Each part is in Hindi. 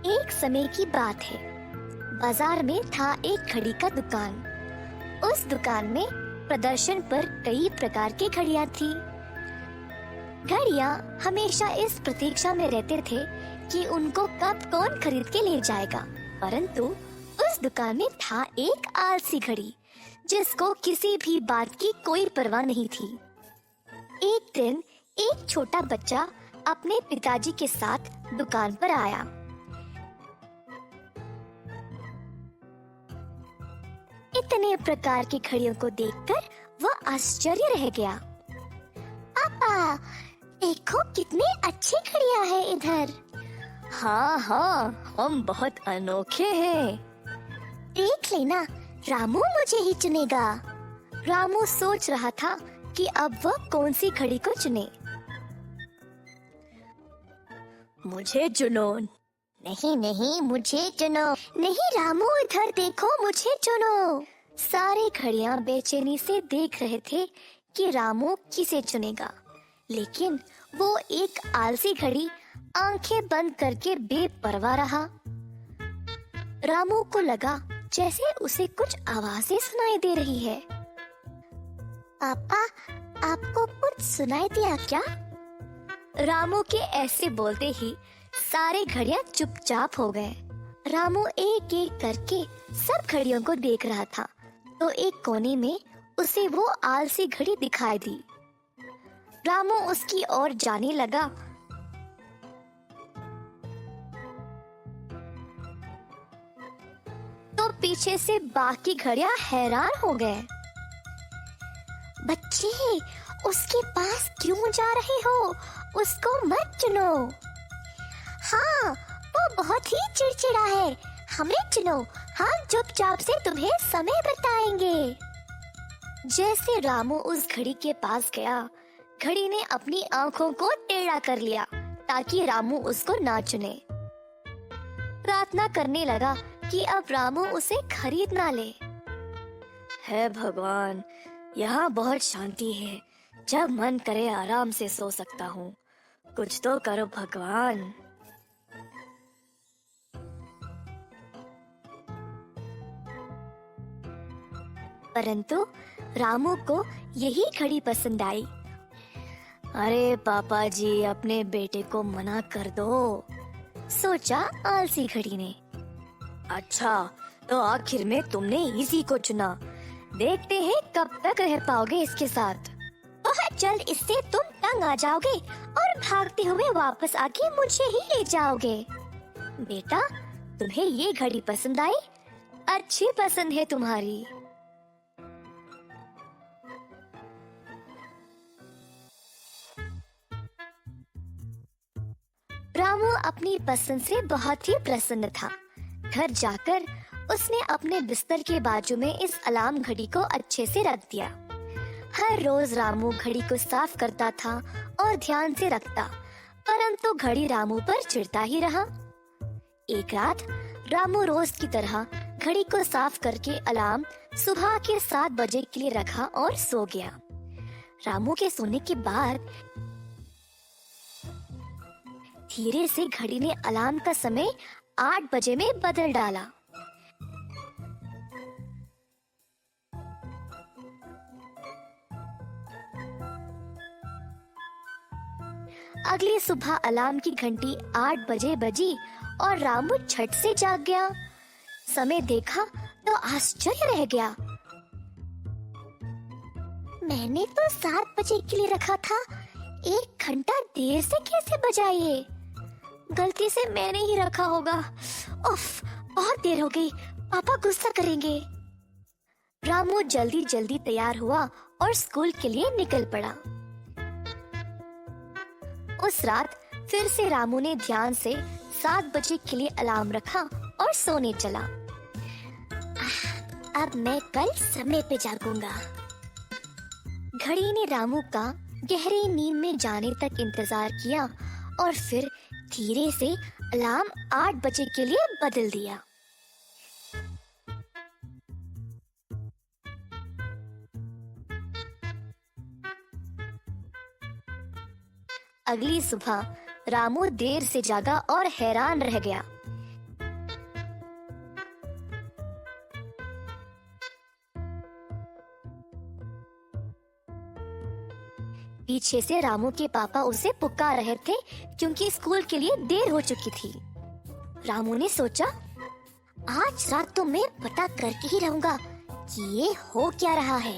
एक समय की बात है। बाजार में था एक घड़ी का दुकान। उस दुकान में प्रदर्शन पर कई प्रकार की घड़ियां थी। घड़ियां हमेशा इस प्रतीक्षा में रहते थे कि उनको कब कौन खरीद के ले जाएगा। परंतु उस दुकान में था एक आलसी घड़ी जिसको किसी भी बात की कोई परवाह नहीं थी। एक दिन एक छोटा बच्चा अपने पिताजी के साथ दुकान पर आया। इतने प्रकार की घड़ियों को देखकर वह आश्चर्य रह गया। पापा, देखो कितने अच्छी घड़ियां हैं इधर। हाँ हाँ, हम बहुत अनोखे हैं। देख लेना, रामू मुझे ही चुनेगा। रामू सोच रहा था कि अब वह कौन सी घड़ी को चुने। मुझे चुनो। नहीं नहीं, मुझे चुनो। नहीं रामू, इधर देखो, मुझे चुनो। सारे घड़ियां बेचैनी से देख रहे थे कि रामू किसे चुनेगा, लेकिन वो एक आलसी घड़ी आंखें बंद करके बेपरवाह रहा। रामू को लगा जैसे उसे कुछ आवाजें सुनाई दे रही है। पापा, आपको कुछ सुनाई दिया क्या? रामू के ऐसे बोलते ही सारे घड़ियां चुपचाप हो गए। रामू एक एक करके सब घड़ियों को देख रहा था, तो एक कोने में उसे वो आलसी घड़ी दिखाई दी। रामू उसकी ओर जाने लगा। तो पीछे से बाकी घड़ियां हैरान हो गए। बच्चे, उसके पास क्यों जा रहे हो? उसको मत चुनो। हाँ, वो बहुत ही चिड़चिड़ा है। हमें चुनो, हम चुपचाप से तुम्हें समय बताएंगे। जैसे रामू उस घड़ी के पास गया, घड़ी ने अपनी आंखों को टेढ़ा कर लिया ताकि रामू उसको ना चुने। प्रार्थना करने लगा कि अब रामू उसे खरीद ना ले। हे भगवान, यहाँ बहुत शांति है। जब मन करे आराम से सो सकता हूँ। कुछ तो करो भगवान। परंतु रामू को यही घड़ी पसंद आई। अरे पापा जी, अपने बेटे को मना कर दो, सोचा आलसी घड़ी ने। अच्छा, तो आखिर में तुमने इसी को चुना। देखते हैं कब तक रह पाओगे इसके साथ। बहुत जल्द इससे तुम तंग आ जाओगे और भागते हुए वापस आके मुझे ही ले जाओगे। बेटा, तुम्हें ये घड़ी पसंद आई? अच्छी पसंद है तुम्हारी। रामू अपनी पसंद से बहुत ही प्रसन्न था। घर जाकर उसने अपने बिस्तर के बाजू में इस अलार्म घड़ी को अच्छे से रख दिया। हर रोज रामू घड़ी को साफ करता था और ध्यान से रखता, परंतु घड़ी रामू पर चिढ़ता ही रहा। एक रात रामू रोज की तरह घड़ी को साफ करके अलार्म सुबह के 7 बजे के लिए रखा और सो गया। रामू के सोने के बाद धीरे से घड़ी ने अलार्म का समय 8 बजे में बदल डाला। अगली सुबह अलार्म की घंटी 8 बजे बजी और रामू झट से जाग गया। समय देखा तो आश्चर्य रह गया। मैंने तो 7 बजे के लिए रखा था, 1 घंटा देर से कैसे बजा ये? गलती से मैंने ही रखा होगा। उफ, बहुत देर हो गई, पापा गुस्सा करेंगे। रामू जल्दी जल्दी तैयार हुआ और स्कूल के लिए निकल पड़ा। उस रात फिर से रामू ने ध्यान से 7 बजे के लिए अलार्म रखा और सोने चला। अब मैं कल समय पे जागूंगा। घड़ी ने रामू का गहरी नींद में जाने तक इंतजार किया और फिर धीरे से अलार्म 8 बजे के लिए बदल दिया। अगली सुबह रामू देर से जागा और हैरान रह गया। पीछे से रामू के पापा उसे पुकार रहे थे क्योंकि स्कूल के लिए देर हो चुकी थी। रामू ने सोचा, आज रात तो मैं पता करके ही रहूंगा कि ये हो क्या रहा है।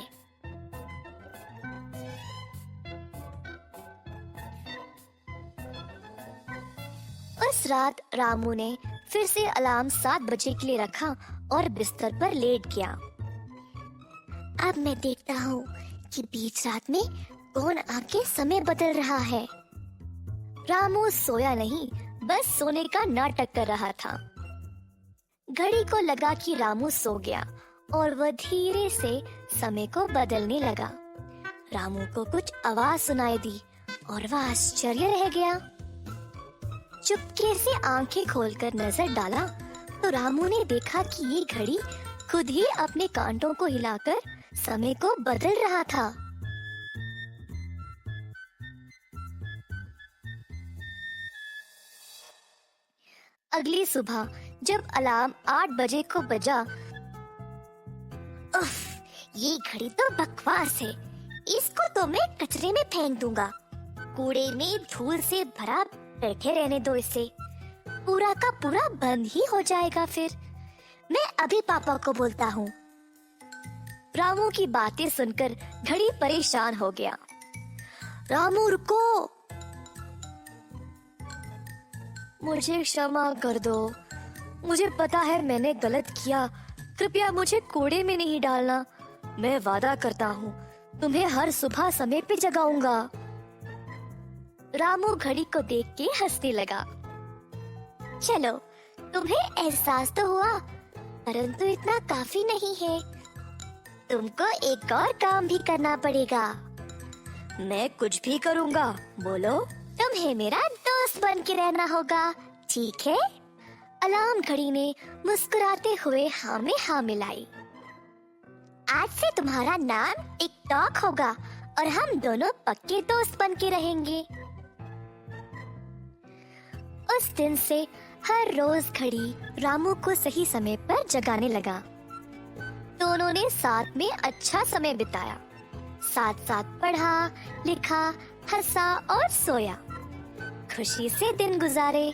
उस रात रामू ने फिर से अलार्म 7 बजे के लिए रखा और बिस्तर पर लेट गया। अब मैं देखता हूँ कि बीच रात में कौन आके समय बदल रहा है। रामू सोया नहीं, बस सोने का नाटक कर रहा था। घड़ी को लगा कि रामू सो गया और वह धीरे से समय को बदलने लगा। रामू को कुछ आवाज सुनाई दी और वह आश्चर्य रह गया। चुपके से आंखें खोलकर नजर डाला तो रामू ने देखा कि ये घड़ी खुद ही अपने कांटों को हिलाकर समय को बदल रहा था। अगली सुबह जब अलार्म 8 बजे को बजा, उफ, ये घड़ी तो बकवास है। इसको तो मैं कचरे में फेंक दूंगा। कूड़े में धूल से भरा बैठे रहने दो इसे। पूरा का पूरा बंद ही हो जाएगा फिर। मैं अभी पापा को बोलता हूँ। रामू की बातें सुनकर घड़ी परेशान हो गया। रामू रुको, मुझे क्षमा कर दो। मुझे पता है मैंने गलत किया। कृपया मुझे कूड़े में नहीं डालना। मैं वादा करता हूँ तुम्हें हर सुबह समय पे जगाऊंगा। रामू घड़ी को देख के हंसने लगा। चलो, तुम्हें एहसास तो हुआ, परंतु इतना काफी नहीं है। तुमको एक और काम भी करना पड़ेगा। मैं कुछ भी करूँगा, बोलो। तुम्हें मेरा दोस्त बन के रहना होगा, ठीक है? अलार्म घड़ी ने मुस्कुराते हुए हाँ में हाँ मिलाई। आज से तुम्हारा नाम टिक-टॉक होगा और हम दोनों पक्के दोस्त बन के रहेंगे। उस दिन से हर रोज घड़ी रामू को सही समय पर जगाने लगा। दोनों ने साथ में अच्छा समय बिताया। साथ साथ पढ़ा, लिखा, हंसा और सोया। खुशी से दिन गुजारे।